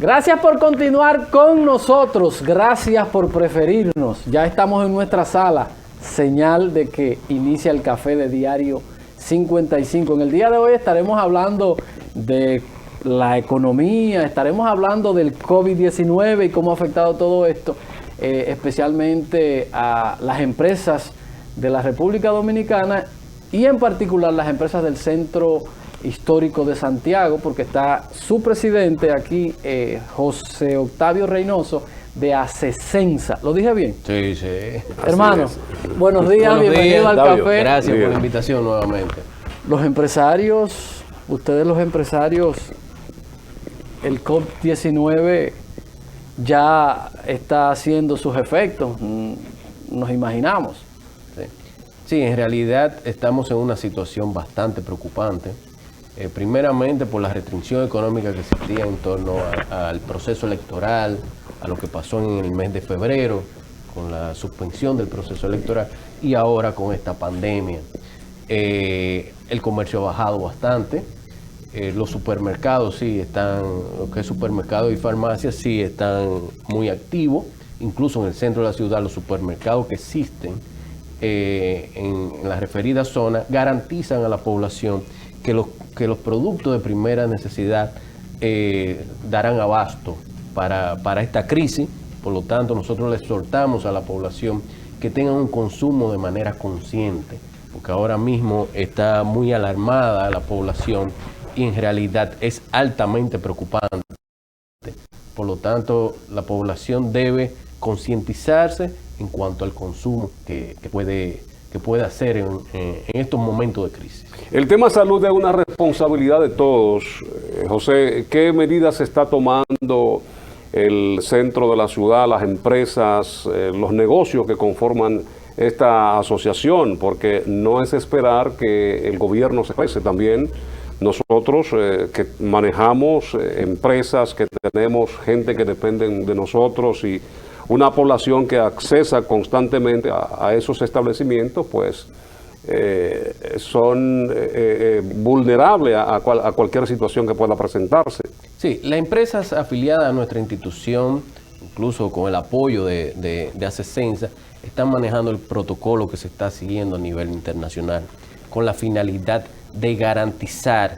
Gracias por continuar con nosotros, gracias por preferirnos. Ya estamos en nuestra sala, señal de que inicia el café de Diario 55. En el día de hoy estaremos hablando de la economía, estaremos hablando del COVID-19 y cómo ha afectado todo esto, especialmente a las empresas de la República Dominicana y en particular las empresas del Centro Histórico de Santiago, porque está su presidente aquí, José Octavio Reynoso, de Acesensa. ¿Lo dije bien? Sí, sí. Hermano, buenos días, bienvenido al café. Gracias por la invitación nuevamente. Los empresarios, ustedes los empresarios, el COVID-19 ya está haciendo sus efectos, nos imaginamos. Sí, en realidad estamos en una situación bastante preocupante. Primeramente por la restricción económica que existía en torno al proceso electoral, a lo que pasó en el mes de febrero, con la suspensión del proceso electoral y ahora con esta pandemia. El comercio ha bajado bastante, los supermercados sí están, lo que es supermercados y farmacias sí están muy activos, incluso en el centro de la ciudad los supermercados que existen en la referida zona garantizan a la población que los productos de primera necesidad darán abasto para esta crisis. Por lo tanto, nosotros le exhortamos a la población que tengan un consumo de manera consciente, porque ahora mismo está muy alarmada la población y en realidad es altamente preocupante. Por lo tanto, la población debe concientizarse en cuanto al consumo que puede hacer en estos momentos de crisis. El tema salud es una responsabilidad de todos. José, ¿qué medidas se está tomando el centro de la ciudad, las empresas, los negocios que conforman esta asociación? Porque no es esperar que el gobierno se exprese. También nosotros que manejamos empresas, que tenemos gente que dependen de nosotros y una población que accesa constantemente a esos establecimientos, pues son vulnerables a cualquier situación que pueda presentarse. Sí, las empresas afiliadas a nuestra institución, incluso con el apoyo de Acesensa, están manejando el protocolo que se está siguiendo a nivel internacional, con la finalidad de garantizar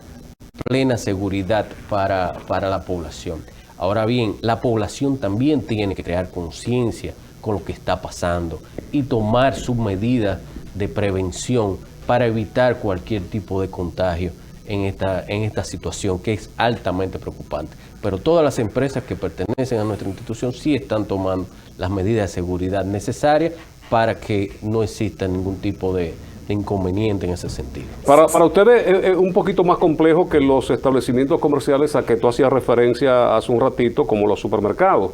plena seguridad para la población. Ahora bien, la población también tiene que crear conciencia con lo que está pasando y tomar sus medidas de prevención para evitar cualquier tipo de contagio en esta situación que es altamente preocupante. Pero todas las empresas que pertenecen a nuestra institución sí están tomando las medidas de seguridad necesarias para que no exista ningún tipo de inconveniente en ese sentido. Para ustedes es un poquito más complejo que los establecimientos comerciales a que tú hacías referencia hace un ratito, como los supermercados.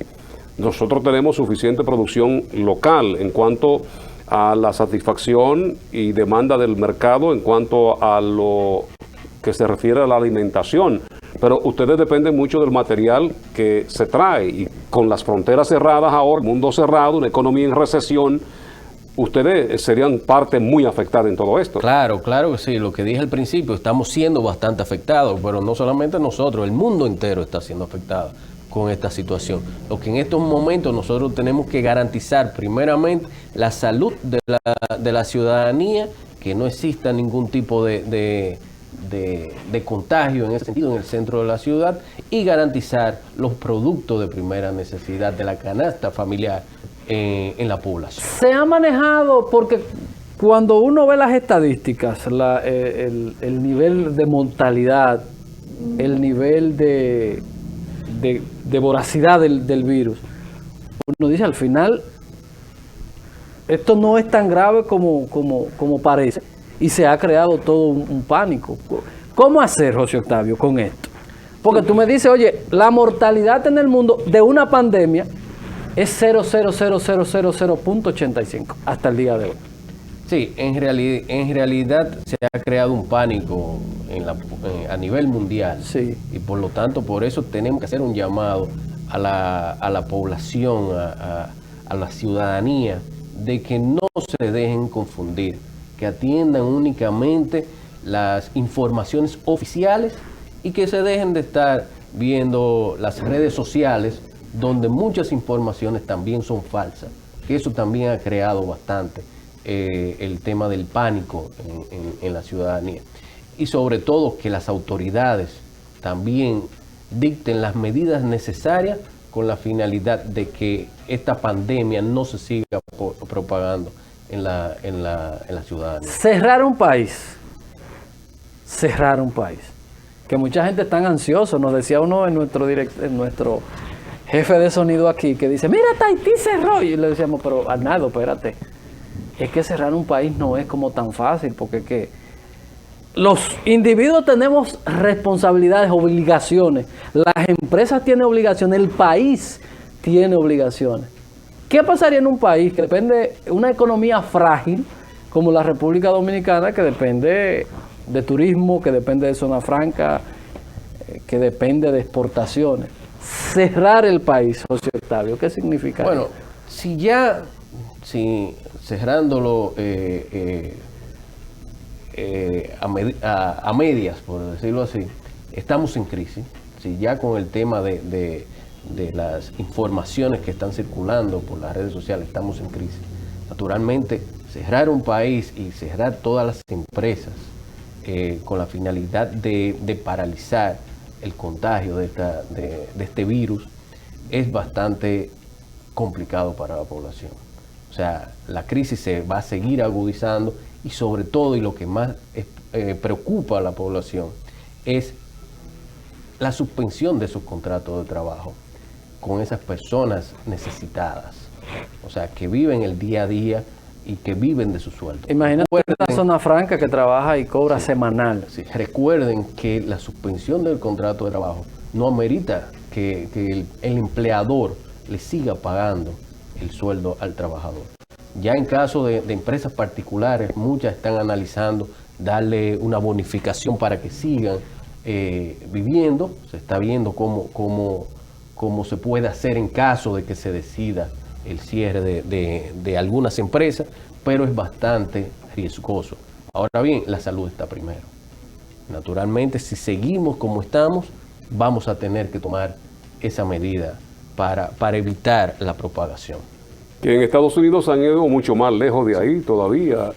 Nosotros tenemos suficiente producción local en cuanto a la satisfacción y demanda del mercado, en cuanto a lo que se refiere a la alimentación. Pero ustedes dependen mucho del material que se trae y con las fronteras cerradas ahora, mundo cerrado, una economía en recesión, ustedes serían parte muy afectada en todo esto. Claro, claro que sí. Lo que dije al principio, estamos siendo bastante afectados, pero no solamente nosotros, el mundo entero está siendo afectado con esta situación. Lo que en estos momentos nosotros tenemos que garantizar primeramente la salud de la ciudadanía, que no exista ningún tipo de contagio en ese sentido en el centro de la ciudad, y garantizar los productos de primera necesidad de la canasta familiar en la población. Se ha manejado, porque cuando uno ve las estadísticas, el nivel de mortalidad, el nivel de voracidad del virus, uno dice al final, esto no es tan grave como parece, y se ha creado todo un pánico. ¿Cómo hacer, José Octavio, con esto? Porque tú me dices, oye, la mortalidad en el mundo de una pandemia es 0,00000.85 hasta el día de hoy. Sí, en realidad se ha creado un pánico a nivel mundial. Sí. Y por lo tanto, por eso tenemos que hacer un llamado a la población, a la ciudadanía, de que no se dejen confundir, que atiendan únicamente las informaciones oficiales y que se dejen de estar viendo las redes sociales, donde muchas informaciones también son falsas, que eso también ha creado bastante el tema del pánico en la ciudadanía. Y sobre todo que las autoridades también dicten las medidas necesarias con la finalidad de que esta pandemia no se siga propagando en la ciudadanía. Cerrar un país, que mucha gente está ansiosa. Nos decía uno en nuestro jefe de sonido aquí, que dice, mira, Tahití cerró, y le decíamos, pero Arnaldo, espérate, es que cerrar un país no es como tan fácil, porque es que los individuos tenemos responsabilidades, obligaciones, las empresas tienen obligaciones, el país tiene obligaciones. ¿Qué pasaría en un país que depende de una economía frágil como la República Dominicana, que depende de turismo, que depende de zona franca, que depende de exportaciones? Cerrar el país, José Octavio, ¿qué significa? Bueno, si cerrándolo a medias, por decirlo así, estamos en crisis. Si ya con el tema de las informaciones que están circulando por las redes sociales estamos en crisis, naturalmente cerrar un país y cerrar todas las empresas con la finalidad de paralizar el contagio de este virus es bastante complicado para la población. O sea, la crisis se va a seguir agudizando y sobre todo, y lo que más preocupa a la población, es la suspensión de sus contratos de trabajo con esas personas necesitadas. O sea, que viven el día a día y que viven de su sueldo. Imagínate una zona franca que trabaja y cobra semanal. Sí, recuerden que la suspensión del contrato de trabajo no amerita que el empleador le siga pagando el sueldo al trabajador. Ya en caso de empresas particulares, muchas están analizando darle una bonificación para que sigan viviendo. Se está viendo cómo se puede hacer en caso de que se decida el cierre de algunas empresas, pero es bastante riesgoso. Ahora bien, la salud está primero. Naturalmente, si seguimos como estamos, vamos a tener que tomar esa medida para evitar la propagación. Que en Estados Unidos han ido mucho más lejos de ahí todavía,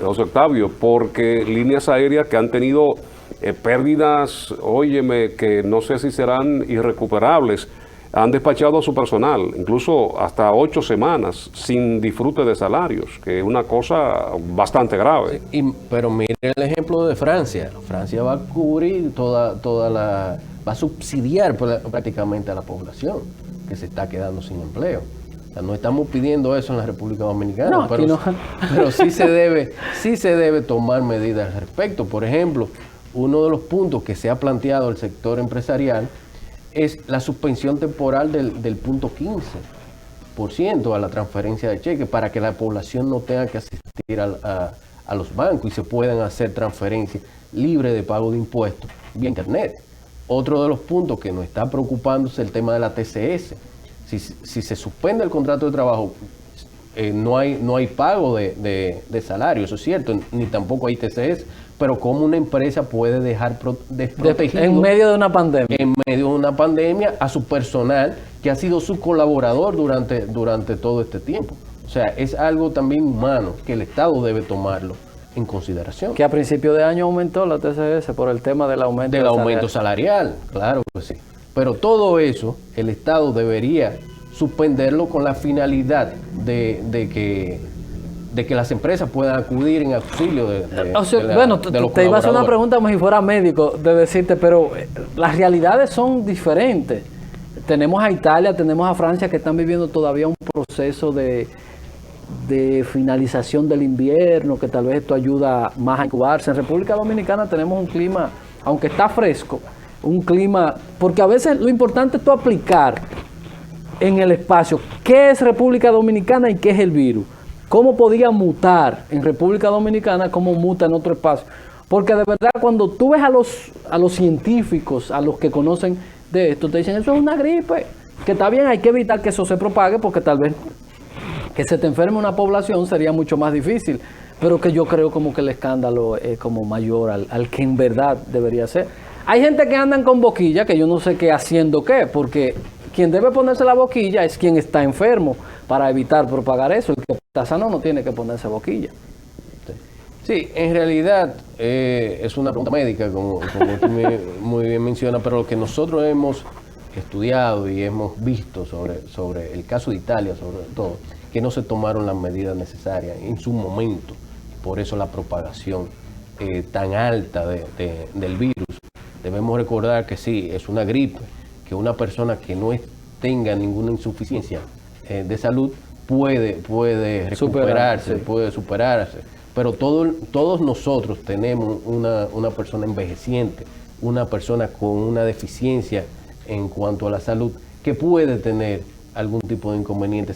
José Octavio, porque líneas aéreas que han tenido pérdidas, óyeme, que no sé si serán irrecuperables, han despachado a su personal, incluso hasta 8 semanas, sin disfrute de salarios, que es una cosa bastante grave. Pero mire el ejemplo de Francia. Francia va a cubrir va a subsidiar prácticamente a la población que se está quedando sin empleo. O sea, no estamos pidiendo eso en la República Dominicana, no, pero sí se debe tomar medidas al respecto. Por ejemplo, uno de los puntos que se ha planteado el sector empresarial es la suspensión temporal del punto 15% a la transferencia de cheques para que la población no tenga que asistir a los bancos y se puedan hacer transferencias libres de pago de impuestos vía internet. Otro de los puntos que nos está preocupando es el tema de la TCS. Si se suspende el contrato de trabajo, no hay pago de salario, eso es cierto, ni tampoco hay TCS. Pero ¿cómo una empresa puede dejar desprotegido en medio de una pandemia? En medio de una pandemia a su personal que ha sido su colaborador durante todo este tiempo. O sea, es algo también humano que el Estado debe tomarlo en consideración. Que a principio de año aumentó la TCS por el tema del aumento salarial. Claro que sí. Pero todo eso el Estado debería suspenderlo con la finalidad de que las empresas puedan acudir en auxilio te iba a hacer una pregunta como si fuera médico, de decirte, pero las realidades son diferentes. Tenemos a Italia, tenemos a Francia que están viviendo todavía un proceso de finalización del invierno, que tal vez esto ayuda más a incubarse. En República Dominicana tenemos un clima, aunque está fresco, un clima, porque a veces lo importante es tú aplicar en el espacio qué es República Dominicana y qué es el virus. ¿Cómo podía mutar en República Dominicana, cómo muta en otro espacio? Porque de verdad, cuando tú ves a los científicos, a los que conocen de esto, te dicen, eso es una gripe, que está bien, hay que evitar que eso se propague, porque tal vez que se te enferme una población sería mucho más difícil, pero que yo creo como que el escándalo es como mayor al que en verdad debería ser. Hay gente que andan con boquilla, que yo no sé qué haciendo qué, porque quien debe ponerse la boquilla es quien está enfermo para evitar propagar eso. El que está sano no tiene que ponerse boquilla. Sí, en realidad es una pregunta médica, como tú muy bien mencionas, pero lo que nosotros hemos estudiado y hemos visto sobre el caso de Italia, sobre todo, que no se tomaron las medidas necesarias en su momento, por eso la propagación tan alta del virus. Debemos recordar que sí, es una gripe, que una persona que no tenga ninguna insuficiencia de salud puede recuperarse, puede superarse. Pero todos nosotros tenemos una persona envejeciente, una persona con una deficiencia en cuanto a la salud, que puede tener algún tipo de inconveniente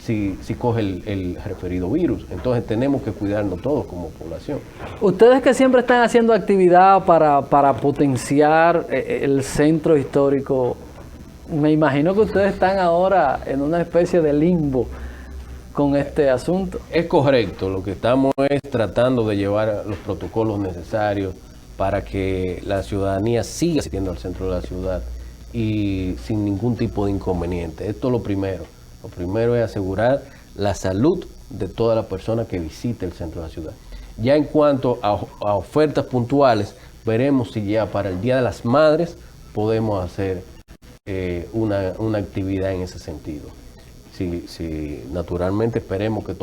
si coge el referido virus. Entonces tenemos que cuidarnos todos como población. Ustedes que siempre están haciendo actividad para potenciar el centro histórico, me imagino que ustedes están ahora en una especie de limbo con este asunto. Es correcto, lo que estamos es tratando de llevar los protocolos necesarios para que la ciudadanía siga asistiendo al centro de la ciudad y sin ningún tipo de inconveniente. Esto es lo primero. Lo primero es asegurar la salud de toda la persona que visite el centro de la ciudad. Ya en cuanto a ofertas puntuales, veremos si ya para el Día de las Madres podemos hacer una actividad en ese sentido. Si naturalmente esperemos que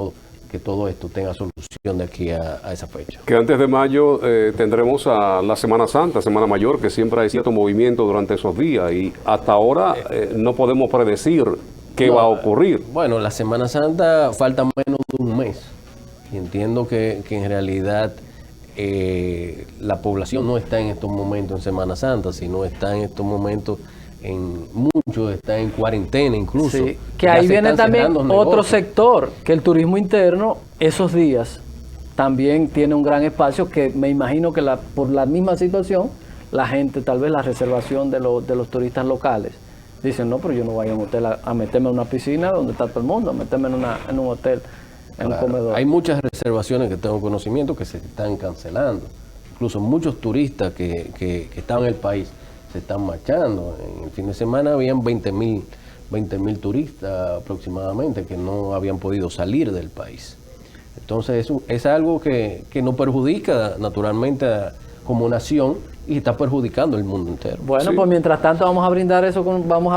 todo esto tenga solución de aquí a esa fecha. Que antes de mayo tendremos a la Semana Santa, Semana Mayor, que siempre hay cierto movimiento durante esos días y hasta ahora no podemos predecir qué va a ocurrir. Bueno, la Semana Santa falta menos de un mes y entiendo que en realidad la población no está en estos momentos en Semana Santa, sino está en estos momentos muchos están en cuarentena incluso. Sí, que ahí viene también otro sector, que el turismo interno esos días también tiene un gran espacio, que me imagino que por la misma situación, la gente, tal vez la reservación de los turistas locales, dicen, no, pero yo no voy a un hotel a meterme en una piscina donde está todo el mundo, a meterme en un hotel, en un comedor. Hay muchas reservaciones que tengo conocimiento que se están cancelando. Incluso muchos turistas que estaban en el país se están marchando. En el fin de semana habían 20.000 turistas aproximadamente que no habían podido salir del país. Entonces eso es algo que nos perjudica naturalmente como nación y está perjudicando el mundo entero. Bueno, Sí. pues mientras tanto vamos a brindar eso, vamos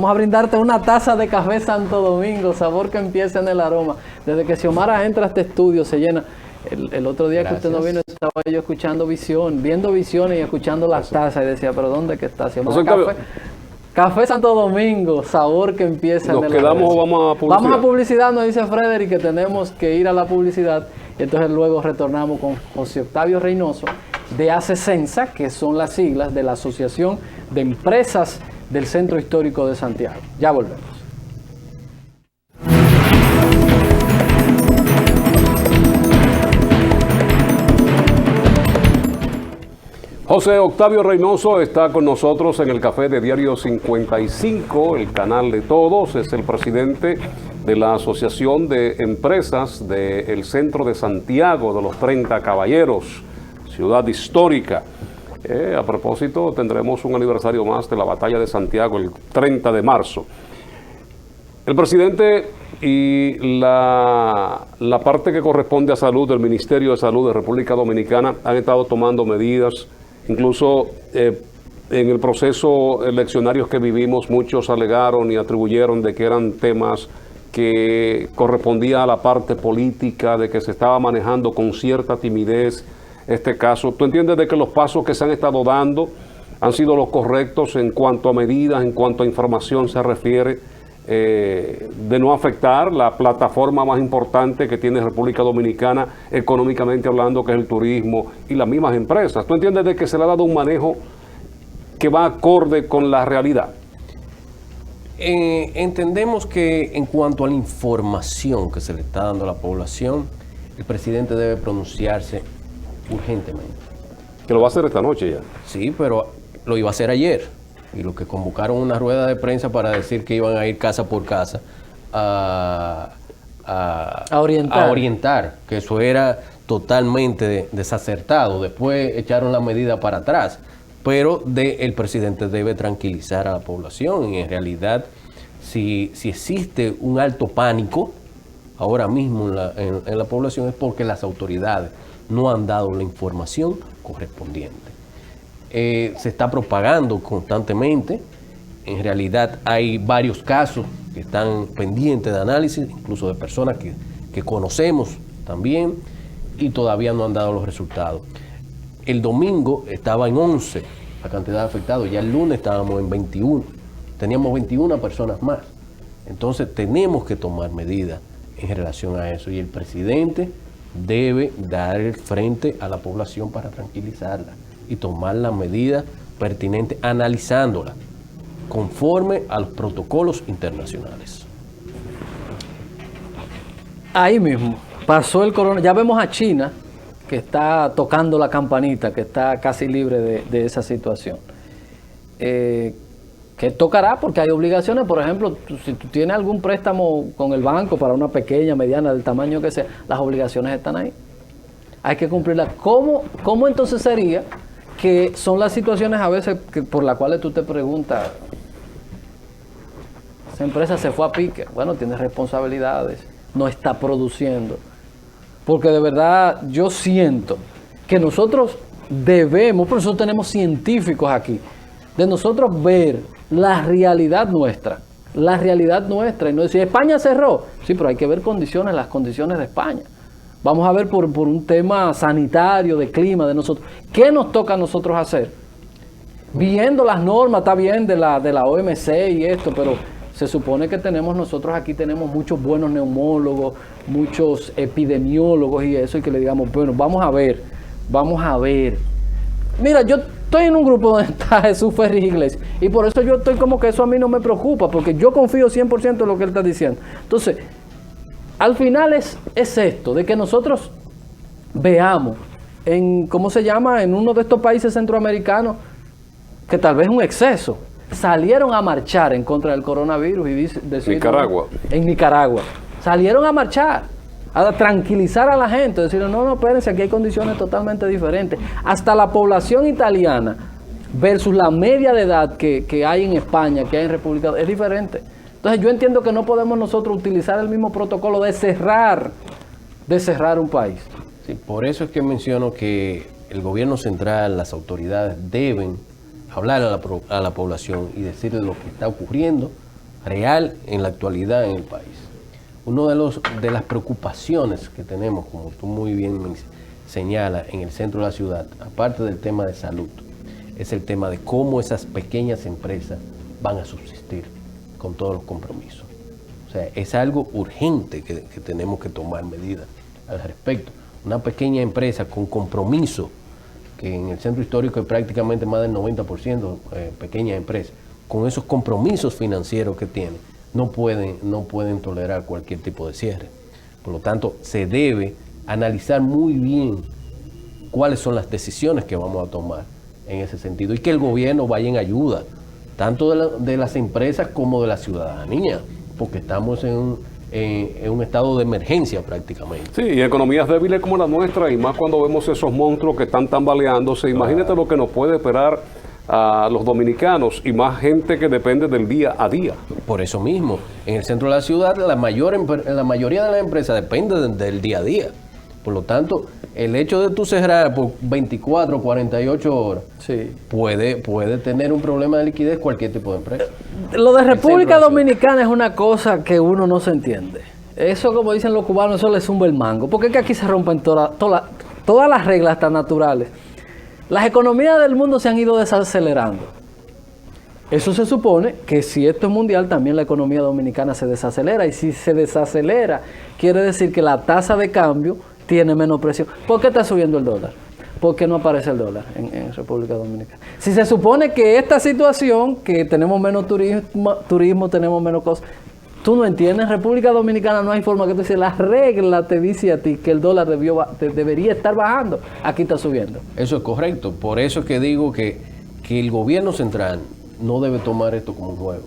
a brindarte una taza de café Santo Domingo, sabor que empieza en el aroma. Desde que Xiomara entra a este estudio se llena. El otro día Gracias. que usted no vino, estaba yo escuchando viendo visiones y escuchando las tazas y decía, pero ¿dónde que está Xiomara? Café Santo Domingo, sabor que empieza en el aroma. ¿Nos quedamos o vamos a publicidad? Vamos a publicidad, nos dice Frederick que tenemos que ir a la publicidad y entonces luego retornamos con José Octavio Reynoso de ACESENSA, que son las siglas de la Asociación de Empresas del Centro Histórico de Santiago. Ya volvemos. José Octavio Reynoso está con nosotros en el café de Diario 55, el canal de todos. Es el presidente de la Asociación de Empresas del Centro de Santiago, de los 30 Caballeros, ciudad histórica. A propósito, tendremos un aniversario más de la Batalla de Santiago, el 30 de marzo. El presidente y la parte que corresponde a salud del Ministerio de Salud de República Dominicana han estado tomando medidas. Incluso en el proceso eleccionario que vivimos, muchos alegaron y atribuyeron de que eran temas que correspondía a la parte política, de que se estaba manejando con cierta timidez este caso. ¿Tú entiendes de que los pasos que se han estado dando han sido los correctos en cuanto a medidas, en cuanto a información se refiere, de no afectar la plataforma más importante que tiene República Dominicana económicamente hablando, que es el turismo y las mismas empresas? ¿Tú entiendes de que se le ha dado un manejo que va acorde con la realidad? Entendemos que en cuanto a la información que se le está dando a la población, el presidente debe pronunciarse urgentemente. Que lo va a hacer esta noche ya. Sí, pero lo iba a hacer ayer. Y lo que convocaron una rueda de prensa para decir que iban a ir casa por casa a A orientar, que eso era totalmente desacertado. Después echaron la medida para atrás, pero el presidente debe tranquilizar a la población. Y en realidad, si existe un alto pánico ahora mismo en la población, es porque las autoridades no han dado la información correspondiente. Se está propagando constantemente. En realidad hay varios casos que están pendientes de análisis, incluso de personas que conocemos también, y todavía no han dado los resultados. El domingo estaba en 11 la cantidad de afectados, ya el lunes estábamos en 21, teníamos 21 personas más. Entonces tenemos que tomar medidas en relación a eso, y el presidente debe dar el frente a la población para tranquilizarla y tomar las medidas pertinentes, analizándolas conforme a los protocolos internacionales. Ahí mismo pasó el corona. Ya vemos a China que está tocando la campanita, que está casi libre de esa situación. ¿Qué tocará? Porque hay obligaciones. Por ejemplo, si tú tienes algún préstamo con el banco para una pequeña, mediana, del tamaño que sea, las obligaciones están ahí. Hay que cumplirlas. ¿Cómo entonces sería que son las situaciones a veces por las cuales tú te preguntas, esa empresa se fue a pique? Bueno, tiene responsabilidades, no está produciendo. Porque de verdad yo siento que nosotros debemos, por eso tenemos científicos aquí, de nosotros ver la realidad nuestra, y no decir, España cerró, sí, pero hay que ver las condiciones de España. Vamos a ver por un tema sanitario, de clima, de nosotros. ¿Qué nos toca a nosotros hacer? Viendo las normas, está bien, de la OMC y esto, pero se supone que nosotros aquí tenemos muchos buenos neumólogos, muchos epidemiólogos y eso, y que le digamos, bueno, vamos a ver. Mira, yo estoy en un grupo donde está Jesús Ferris Iglesias, y por eso yo estoy como que eso a mí no me preocupa, porque yo confío 100% en lo que él está diciendo. Entonces, al final es esto, de que nosotros veamos ¿cómo se llama? En uno de estos países centroamericanos, que tal vez es un exceso, salieron a marchar en contra del coronavirus y Nicaragua. En Nicaragua. Salieron a marchar, a tranquilizar a la gente, decir, no, espérense, aquí hay condiciones totalmente diferentes. Hasta la población italiana versus la media de edad que hay en España, que hay en República, es diferente. Entonces yo entiendo que no podemos nosotros utilizar el mismo protocolo de cerrar un país. Sí, por eso es que menciono que el gobierno central, las autoridades deben hablar a la población y decirle lo que está ocurriendo real en la actualidad en el país. Una de las preocupaciones que tenemos, como tú muy bien señalas, en el centro de la ciudad, aparte del tema de salud, es el tema de cómo esas pequeñas empresas van a subsistir con todos los compromisos. O sea, es algo urgente que tenemos que tomar medidas al respecto. Una pequeña empresa con compromiso, que en el centro histórico es prácticamente más del 90% pequeña empresa, con esos compromisos financieros que tienen, no pueden tolerar cualquier tipo de cierre. Por lo tanto, se debe analizar muy bien cuáles son las decisiones que vamos a tomar en ese sentido, y que el gobierno vaya en ayuda, tanto de las empresas como de la ciudadanía, porque estamos en un estado de emergencia prácticamente. Sí, y economías débiles como la nuestra, y más cuando vemos esos monstruos que están tambaleándose. Imagínate lo que nos puede esperar a los dominicanos y más gente que depende del día a día. Por eso mismo, en el centro de la ciudad, la mayoría de las empresas dependen del día a día. Por lo tanto, el hecho de tú cerrar por 24, 48 horas, sí, puede tener un problema de liquidez cualquier tipo de empresa. Lo de República Dominicana es una cosa que uno no se entiende. Eso, como dicen los cubanos, eso le zumba el mango. Porque es que aquí se rompen todas las reglas tan naturales. Las economías del mundo se han ido desacelerando. Eso se supone que si esto es mundial, también la economía dominicana se desacelera. Y si se desacelera, quiere decir que la tasa de cambio tiene menos presión. ¿Por qué está subiendo el dólar? ¿Por qué no aparece el dólar en República Dominicana? Si se supone que esta situación, que tenemos menos turismo, tenemos menos cosas, tú no entiendes, en República Dominicana no hay forma que tú dices, la regla te dice a ti que el dólar debería estar bajando, aquí está subiendo. Eso es correcto, por eso es que digo que el gobierno central no debe tomar esto como un juego,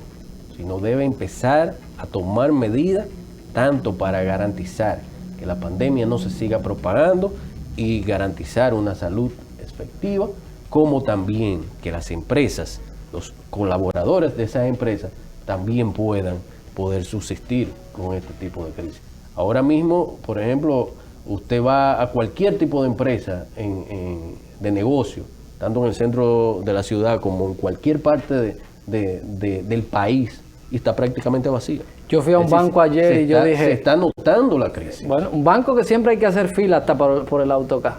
sino debe empezar a tomar medidas tanto para garantizar que la pandemia no se siga propagando y garantizar una salud efectiva, como también que las empresas, los colaboradores de esas empresas, también puedan poder subsistir con este tipo de crisis. Ahora mismo, por ejemplo, usted va a cualquier tipo de empresa de negocio, tanto en el centro de la ciudad como en cualquier parte del país, y está prácticamente vacía. Yo fui a un banco ayer y yo dije... Se está notando la crisis. Bueno, un banco que siempre hay que hacer fila hasta por el autocar.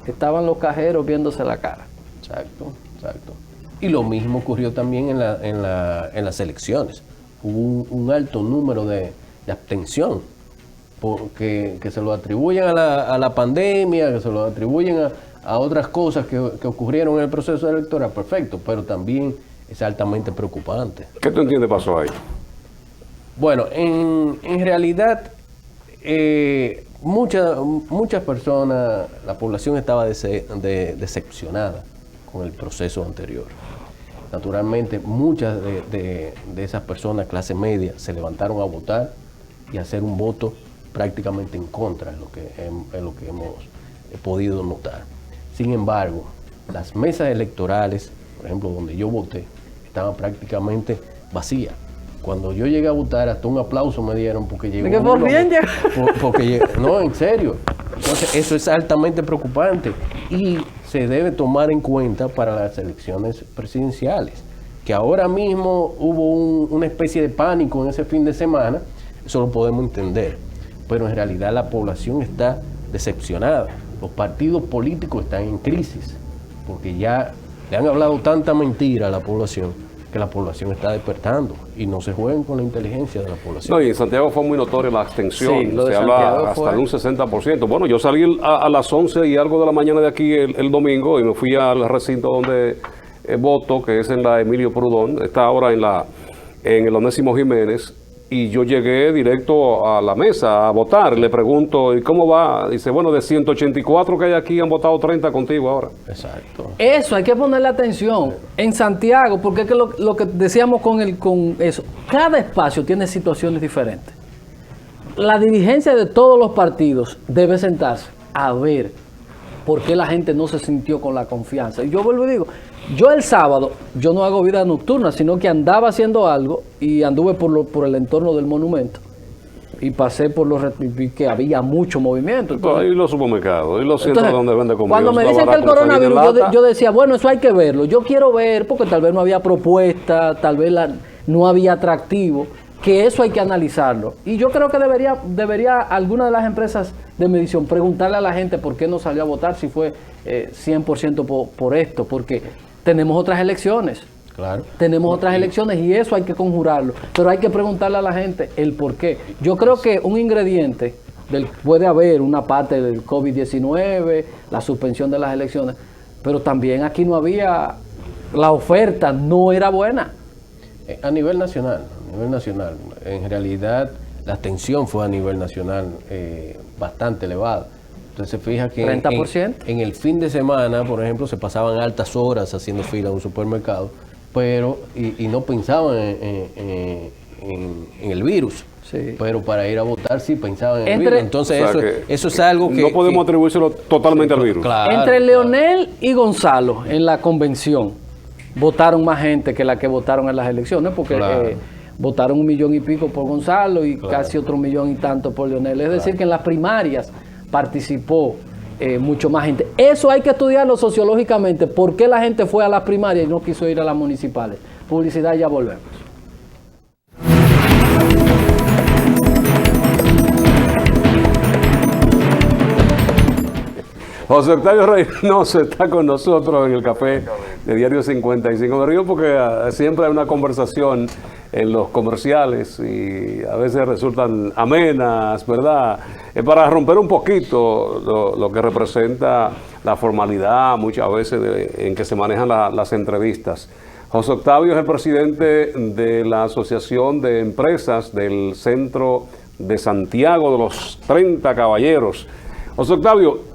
Estaban los cajeros viéndose la cara. Exacto, exacto. Y lo mismo ocurrió también en las elecciones. Hubo un alto número de abstención, porque que se lo atribuyen a la pandemia, que se lo atribuyen a otras cosas que ocurrieron en el proceso electoral, perfecto, pero también es altamente preocupante. ¿Qué tú entiendes pasó ahí? Bueno, en realidad, muchas personas, la población estaba decepcionada con el proceso anterior. Naturalmente, muchas de esas personas, clase media, se levantaron a votar y a hacer un voto prácticamente en contra, es lo que hemos podido notar. Sin embargo, las mesas electorales, por ejemplo, donde yo voté, estaban prácticamente vacías. Cuando yo llegué a votar, hasta un aplauso me dieron porque llegó no, en serio. Entonces, eso es altamente preocupante y se debe tomar en cuenta para las elecciones presidenciales. Que ahora mismo hubo una especie de pánico en ese fin de semana, eso lo podemos entender. Pero en realidad la población está decepcionada. Los partidos políticos están en crisis, porque ya le han hablado tanta mentira a la población, que la población está despertando y no se jueguen con la inteligencia de la población. No, y en Santiago fue muy notoria la abstención, Sí, lo de se Santiago habla hasta fue... de un 60%. Bueno, yo salí a las 11 y algo de la mañana de aquí el domingo y me fui al recinto donde voto, que es en la Emilio Prudón, está ahora en el Onésimo Jiménez, y yo llegué directo a la mesa a votar. Le pregunto, ¿y cómo va? Dice, bueno, de 184 que hay aquí han votado 30 contigo ahora. Exacto. Eso, hay que ponerle atención. En Santiago, porque es que lo que decíamos con eso, cada espacio tiene situaciones diferentes. La dirigencia de todos los partidos debe sentarse a ver por qué la gente no se sintió con la confianza. Y yo vuelvo y digo, yo el sábado, yo no hago vida nocturna, sino que andaba haciendo algo y anduve por el entorno del monumento. Y pasé por y vi que había mucho movimiento. Entonces, y los supermercados, y los centros donde vende comida. Cuando me dicen que el coronavirus, yo decía, bueno, eso hay que verlo. Yo quiero ver, porque tal vez no había propuesta, tal vez no había atractivo, que eso hay que analizarlo. Y yo creo que debería alguna de las empresas de medición preguntarle a la gente por qué no salió a votar, si fue 100% por esto, porque tenemos otras elecciones. Claro. Tenemos otras elecciones y eso hay que conjurarlo. Pero hay que preguntarle a la gente el por qué. Yo creo que un ingrediente puede haber una parte del COVID-19, la suspensión de las elecciones, pero también aquí no había, la oferta no era buena. A nivel nacional, en realidad la abstención fue a nivel nacional bastante elevada. Entonces se fija que 30%. En el fin de semana, por ejemplo, se pasaban altas horas haciendo fila en un supermercado, pero y no pensaban en el virus. Sí. Pero para ir a votar sí pensaban en el virus. Entonces eso es algo que... No podemos atribuírselo totalmente al virus. Claro, Entre Leonel y Gonzalo en la convención votaron más gente que la que votaron en las elecciones, porque votaron 1 millón y pico por Gonzalo y casi otro 1 millón y tanto por Leonel. Es decir, que en las primarias participó mucho más gente. Eso hay que estudiarlo sociológicamente. ¿Por qué la gente fue a las primarias y no quiso ir a las municipales? Publicidad, ya volvemos. José Octavio Reynoso está con nosotros en el café de Diario 55. Me río porque siempre hay una conversación en los comerciales y a veces resultan amenas, ¿verdad? Para romper un poquito lo que representa la formalidad muchas veces en que se manejan las entrevistas. José Octavio es el presidente de la Asociación de Empresas del Centro de Santiago de los 30 Caballeros. José Octavio,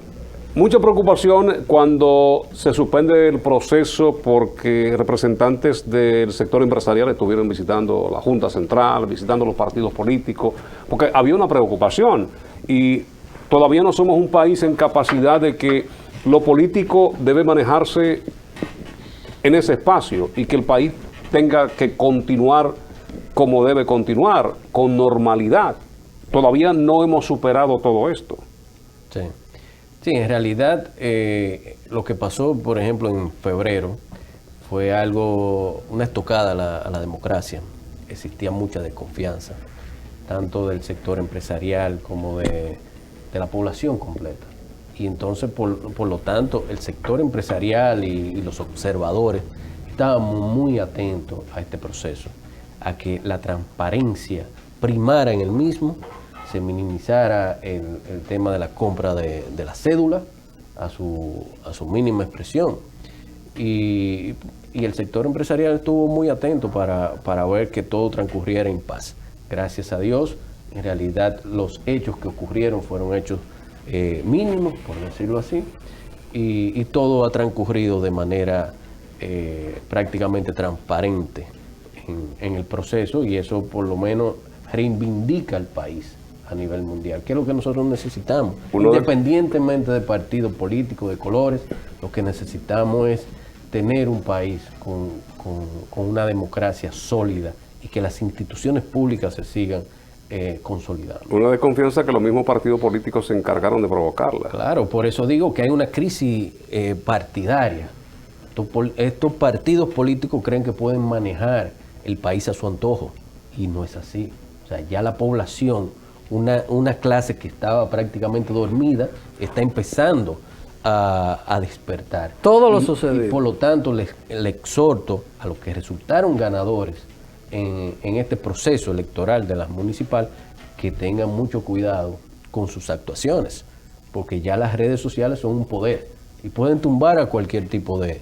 Mucha preocupación cuando se suspende el proceso porque representantes del sector empresarial estuvieron visitando la Junta Central, visitando los partidos políticos, porque había una preocupación y todavía no somos un país en capacidad de que lo político debe manejarse en ese espacio y que el país tenga que continuar como debe continuar, con normalidad. Todavía no hemos superado todo esto. Sí. Sí, en realidad lo que pasó, por ejemplo, en febrero fue una estocada a la democracia. Existía mucha desconfianza, tanto del sector empresarial como de la población completa. Y entonces, por lo tanto, el sector empresarial y los observadores estábamos muy atentos a este proceso, a que la transparencia primara en el mismo, se minimizara el tema de la compra de la cédula a su mínima expresión. Y el sector empresarial estuvo muy atento para ver que todo transcurriera en paz. Gracias a Dios, en realidad los hechos que ocurrieron fueron hechos mínimos, por decirlo así, y todo ha transcurrido de manera prácticamente transparente en el proceso, y eso por lo menos reivindica al país a nivel mundial, que es lo que nosotros necesitamos. Independientemente de partidos políticos, de colores, lo que necesitamos es tener un país con una democracia sólida y que las instituciones públicas se sigan consolidando. Una desconfianza que los mismos partidos políticos se encargaron de provocarla. Claro, por eso digo que hay una crisis partidaria. Estos partidos políticos creen que pueden manejar el país a su antojo, y no es así. O sea, ya la población, una clase que estaba prácticamente dormida, está empezando a despertar. Todo lo sucedido. Y por lo tanto, le exhorto a los que resultaron ganadores en este proceso electoral de las municipales, que tengan mucho cuidado con sus actuaciones, porque ya las redes sociales son un poder y pueden tumbar a cualquier tipo de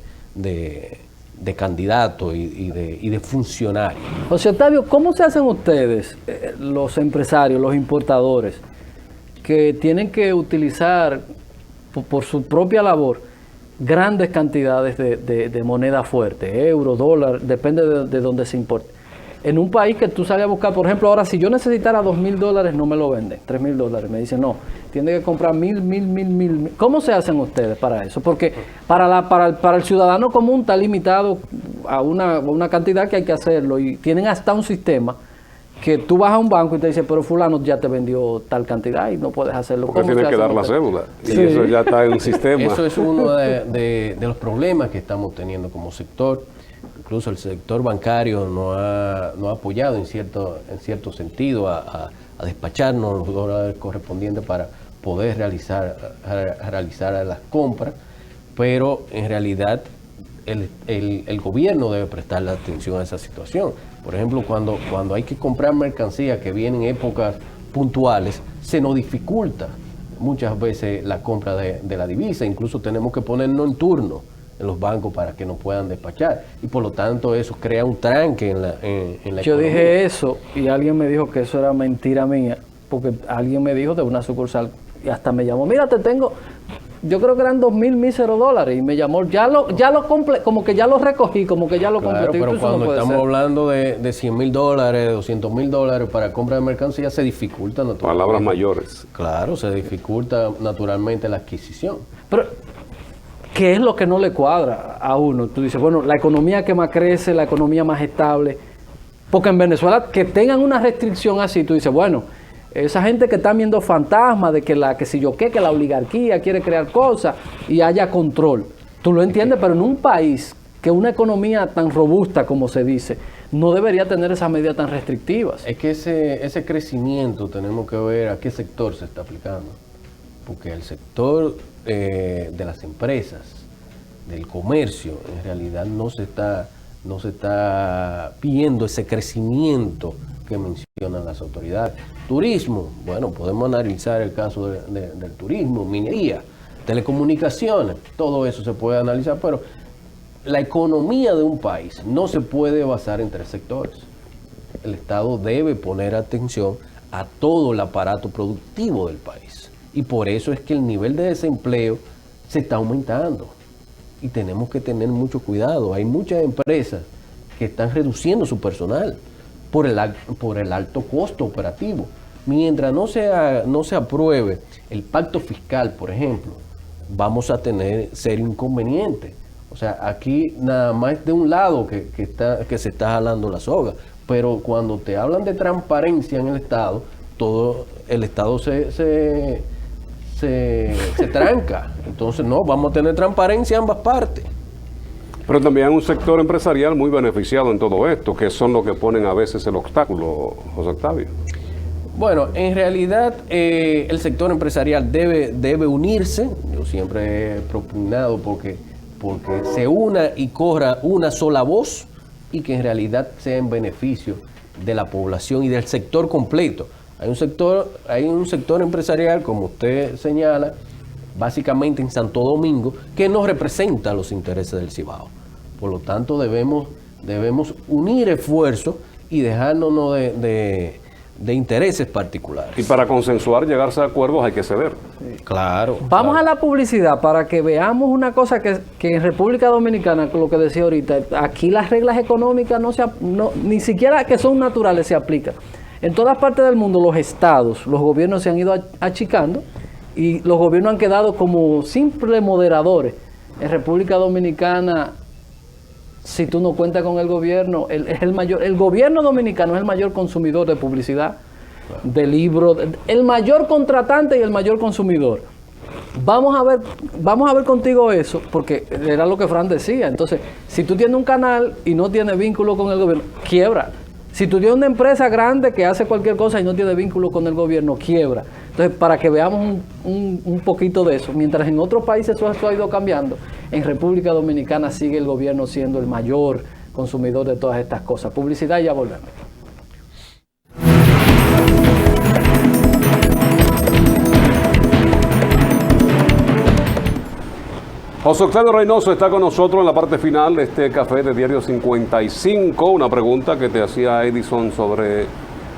candidato y de funcionario. José Octavio, ¿cómo se hacen ustedes, los empresarios, los importadores, que tienen que utilizar por su propia labor grandes cantidades de moneda fuerte, euro, dólar, depende de dónde se importe? En un país que tú sales a buscar, por ejemplo, ahora si yo necesitara $2,000, no me lo venden, $3,000. Me dicen, no, tiene que comprar 1,000. ¿Cómo se hacen ustedes para eso? Porque para el ciudadano común está limitado a una cantidad que hay que hacerlo, y tienen hasta un sistema que tú vas a un banco y te dice, pero fulano ya te vendió tal cantidad y no puedes hacerlo. Porque tienes que dar la cédula, y sí, eso ya está en un sistema. Eso es uno de los problemas que estamos teniendo como sector. Incluso el sector bancario nos ha apoyado en cierto sentido a despacharnos los dólares correspondientes para poder realizar las compras, pero en realidad el gobierno debe prestarle atención a esa situación. Por ejemplo, cuando hay que comprar mercancía que viene en épocas puntuales, se nos dificulta muchas veces la compra de la divisa. Incluso tenemos que ponernos en turno en los bancos para que nos puedan despachar, y por lo tanto eso crea un tranque en la Yo economía. dije eso y alguien me dijo que eso era mentira mía, porque alguien me dijo de una sucursal y hasta me llamó, mira, te tengo, yo creo que eran $2,000 míseros, y me llamó, ya lo como que ya lo recogí, como que ya lo Claro, completé. pero cuando no puede estamos ser. hablando de $100,000, $200,000 para compra de mercancía, se dificulta naturalmente. Palabras mayores. Claro, se dificulta naturalmente la adquisición. Pero, ¿qué es lo que no le cuadra a uno? Tú dices, bueno, la economía que más crece, la economía más estable, porque en Venezuela que tengan una restricción así, tú dices, bueno, esa gente que está viendo fantasmas de que que la oligarquía quiere crear cosas y haya control, tú lo entiendes, pero en un país que una economía tan robusta como se dice, no debería tener esas medidas tan restrictivas. Es que ese crecimiento tenemos que ver a qué sector se está aplicando, porque el sector de las empresas, del comercio, en realidad no se está viendo ese crecimiento que mencionan las autoridades. Turismo, bueno, podemos analizar el caso del turismo, minería, telecomunicaciones, todo eso se puede analizar, pero la economía de un país no se puede basar en tres sectores. El Estado debe poner atención a todo el aparato productivo del país. Y por eso es que el nivel de desempleo se está aumentando y tenemos que tener mucho cuidado. Hay muchas empresas que están reduciendo su personal por el alto costo operativo. Mientras no se apruebe el pacto fiscal, por ejemplo, vamos a tener serio inconveniente. O sea, aquí nada más de un lado que se está jalando la soga. Pero cuando te hablan de transparencia en el Estado, todo el Estado se tranca. Entonces, no, vamos a tener transparencia en ambas partes. Pero también hay un sector empresarial muy beneficiado en todo esto, que son los que ponen a veces el obstáculo, José Octavio. Bueno, en realidad el sector empresarial debe unirse. Yo siempre he propugnado porque se una y corra una sola voz y que en realidad sea en beneficio de la población y del sector completo. Hay un sector empresarial, como usted señala, básicamente en Santo Domingo, que no representa los intereses del Cibao. Por lo tanto, debemos unir esfuerzos y dejarnos de intereses particulares. Y para consensuar, llegarse a acuerdos hay que ceder. Claro. Vamos claro. a la publicidad para que veamos una cosa que en República Dominicana, lo que decía ahorita, aquí las reglas económicas ni siquiera que son naturales se aplican. En todas partes del mundo los estados, los gobiernos se han ido achicando y los gobiernos han quedado como simples moderadores. En República Dominicana, si tú no cuentas con el gobierno, el gobierno dominicano es el mayor consumidor de publicidad, de libros, el mayor contratante y el mayor consumidor. Vamos a ver contigo eso, porque era lo que Fran decía. Entonces, si tú tienes un canal y no tienes vínculo con el gobierno, quiebra. Si tú tienes una empresa grande que hace cualquier cosa y no tiene vínculo con el gobierno, quiebra. Entonces, para que veamos un poquito de eso, mientras en otros países eso ha ido cambiando, en República Dominicana sigue el gobierno siendo el mayor consumidor de todas estas cosas. Publicidad y ya volvemos. José Octavio Reynoso está con nosotros en la parte final de este café de Diario 55. Una pregunta que te hacía Edison sobre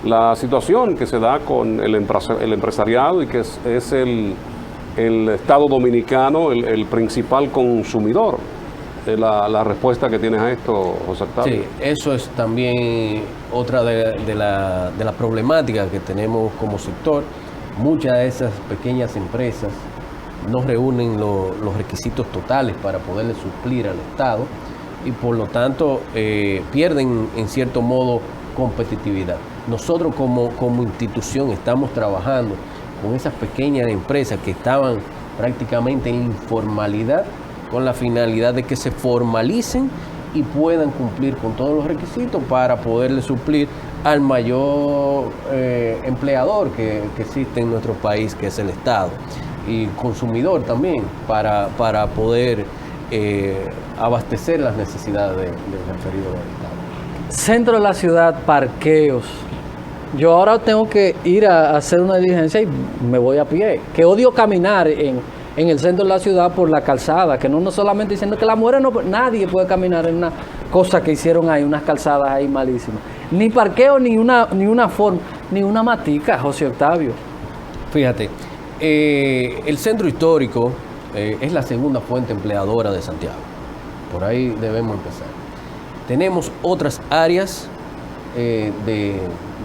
la situación que se da con el empresariado y que es el Estado Dominicano el principal consumidor. La respuesta que tienes a esto, José Octavio. Sí, eso es también otra de la problemática que tenemos como sector. Muchas de esas pequeñas empresas no reúnen los requisitos totales para poderle suplir al Estado y por lo tanto pierden en cierto modo competitividad. Nosotros como institución estamos trabajando con esas pequeñas empresas que estaban prácticamente en informalidad con la finalidad de que se formalicen y puedan cumplir con todos los requisitos para poderle suplir al mayor empleador que existe en nuestro país, que es el Estado. Y consumidor también, para poder abastecer las necesidades del referido Estado. Centro de la ciudad, parqueos. Yo ahora tengo que ir a hacer una diligencia y me voy a pie. Que odio caminar en el centro de la ciudad por la calzada, que no solamente diciendo que las mujeres no, nadie puede caminar en una cosa que hicieron ahí, unas calzadas ahí malísimas. Ni parqueo, ni una forma, ni una matica, José Octavio. Fíjate. El centro histórico es la segunda fuente empleadora de Santiago. Por ahí debemos empezar. Tenemos otras áreas de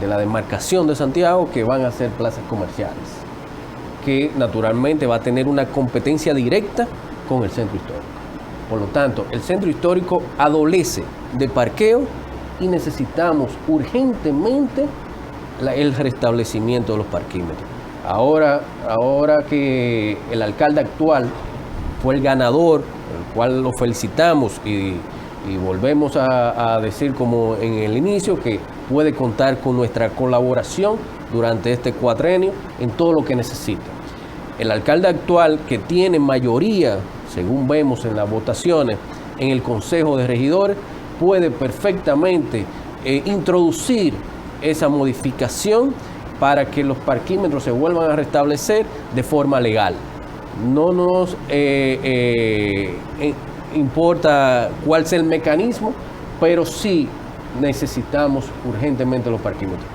la demarcación de Santiago que van a ser plazas comerciales, que naturalmente va a tener una competencia directa con el centro histórico. Por lo tanto, el centro histórico adolece de parqueo y necesitamos urgentemente el restablecimiento de los parquímetros. Ahora que el alcalde actual fue el ganador, el cual lo felicitamos y volvemos a decir como en el inicio que puede contar con nuestra colaboración durante este cuatrenio en todo lo que necesite. El alcalde actual, que tiene mayoría, según vemos en las votaciones, en el Consejo de Regidores, puede perfectamente introducir esa modificación para que los parquímetros se vuelvan a restablecer de forma legal. No nos importa cuál sea el mecanismo, pero sí necesitamos urgentemente los parquímetros.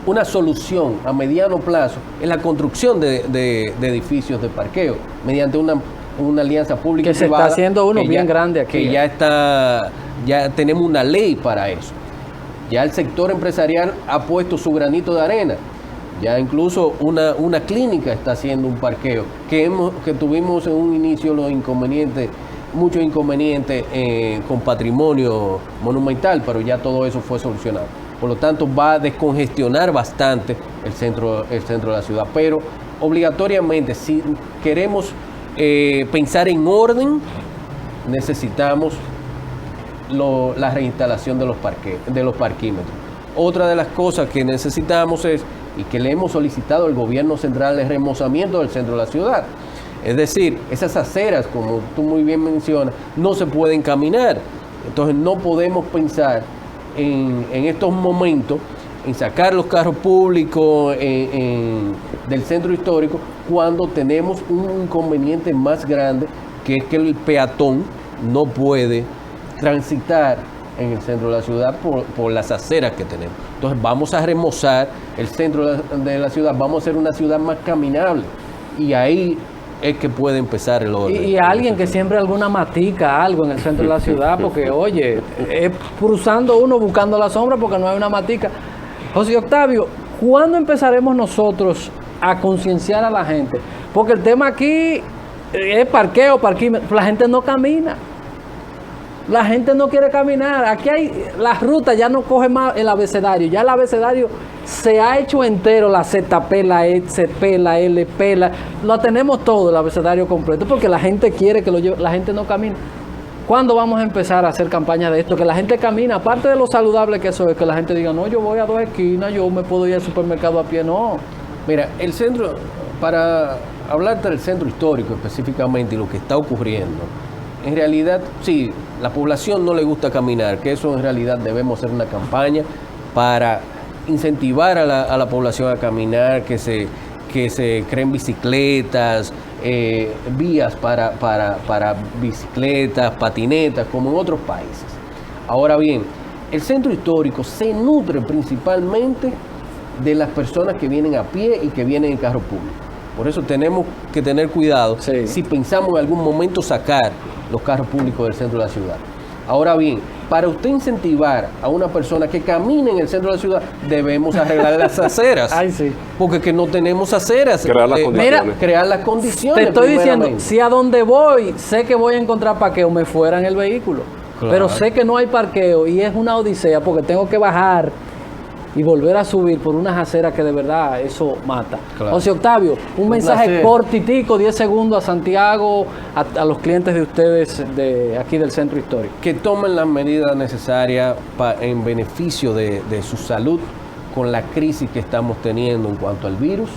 una solución a mediano plazo es la construcción de edificios de parqueo mediante una alianza pública que se está haciendo uno bien grande aquí. Que ya tenemos una ley para eso. Ya el sector empresarial ha puesto su granito de arena. Ya incluso una clínica está haciendo un parqueo que tuvimos en un inicio muchos inconvenientes con patrimonio monumental, pero ya todo eso fue solucionado. Por lo tanto, va a descongestionar bastante el centro de la ciudad. Pero obligatoriamente, si queremos pensar en orden, necesitamos la reinstalación de los parquímetros. Otra de las cosas que necesitamos y que le hemos solicitado al gobierno central, es remozamiento del centro de la ciudad. Es decir, esas aceras, como tú muy bien mencionas, no se pueden caminar. Entonces no podemos pensar en estos momentos en sacar los carros públicos del centro histórico cuando tenemos un inconveniente más grande, que es que el peatón no puede transitar en el centro de la ciudad por las aceras que tenemos. Entonces vamos a remozar el centro de la ciudad, vamos a hacer una ciudad más caminable, y ahí es que puede empezar el orden. Y alguien que siempre alguna matica, algo en el centro de la ciudad, porque oye, es cruzando uno buscando la sombra porque no hay una matica. José Octavio, ¿cuándo empezaremos nosotros a concienciar a la gente? Porque el tema aquí es parquímetro, la gente no camina. La gente no quiere caminar. Aquí las rutas ya no coge más el abecedario. Ya el abecedario se ha hecho entero, la ZP, la ECP, la LP, lo tenemos todo, el abecedario completo, porque la gente quiere que lo lleve, la gente no camina. ¿Cuándo vamos a empezar a hacer campañas de esto? Que la gente camina, aparte de lo saludable que eso es, que la gente diga, no, yo voy a 2 esquinas, yo me puedo ir al supermercado a pie, no. Mira, el centro, para hablarte del centro histórico específicamente y lo que está ocurriendo, en realidad, sí, la población no le gusta caminar, que eso en realidad debemos hacer una campaña para incentivar a la población a caminar, que se creen bicicletas, vías para bicicletas, patinetas, como en otros países. Ahora bien, el centro histórico se nutre principalmente de las personas que vienen a pie y que vienen en carro público. Por eso tenemos que tener cuidado si pensamos en algún momento sacar los carros públicos del centro de la ciudad. Ahora bien, para usted incentivar a una persona que camine en el centro de la ciudad, debemos arreglar las aceras. Ay, sí. Porque que no tenemos aceras. Crear las condiciones. Mira, crear las condiciones. Te estoy diciendo, si a donde voy sé que voy a encontrar parqueo, me fuera en el vehículo. Claro. Pero sé que no hay parqueo y es una odisea porque tengo que bajar y volver a subir por unas aceras que de verdad eso mata. Claro. José Octavio, un mensaje cortitico, 10 segundos a Santiago, a los clientes de ustedes de aquí del centro histórico. Que tomen las medidas necesarias en beneficio de su salud con la crisis que estamos teniendo en cuanto al virus,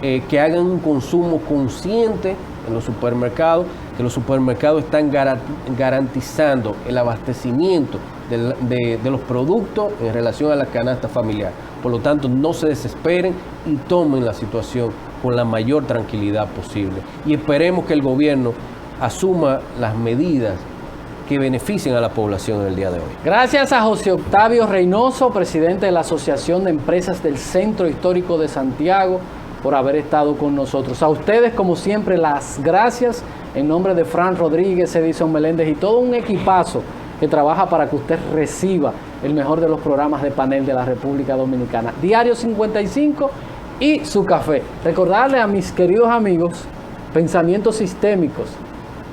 que hagan un consumo consciente en los supermercados, que los supermercados están garantizando el abastecimiento de los productos en relación a la canasta familiar. Por lo tanto, no se desesperen y tomen la situación con la mayor tranquilidad posible. Y esperemos que el gobierno asuma las medidas que beneficien a la población en el día de hoy. Gracias a José Octavio Reynoso, presidente de la Asociación de Empresas del Centro Histórico de Santiago, por haber estado con nosotros. A ustedes, como siempre, las gracias en nombre de Fran Rodríguez, Edison Meléndez y todo un equipazo que trabaja para que usted reciba el mejor de los programas de panel de la República Dominicana. Diario 55 y su café. Recordarle a mis queridos amigos, pensamientos sistémicos,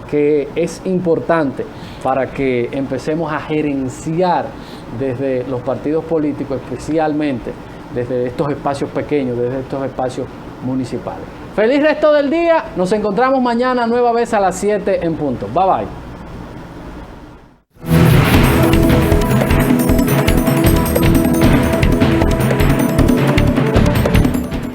que es importante para que empecemos a gerenciar desde los partidos políticos, especialmente desde estos espacios pequeños, desde estos espacios municipales. Feliz resto del día. Nos encontramos mañana nueva vez a las 7 en punto. Bye bye.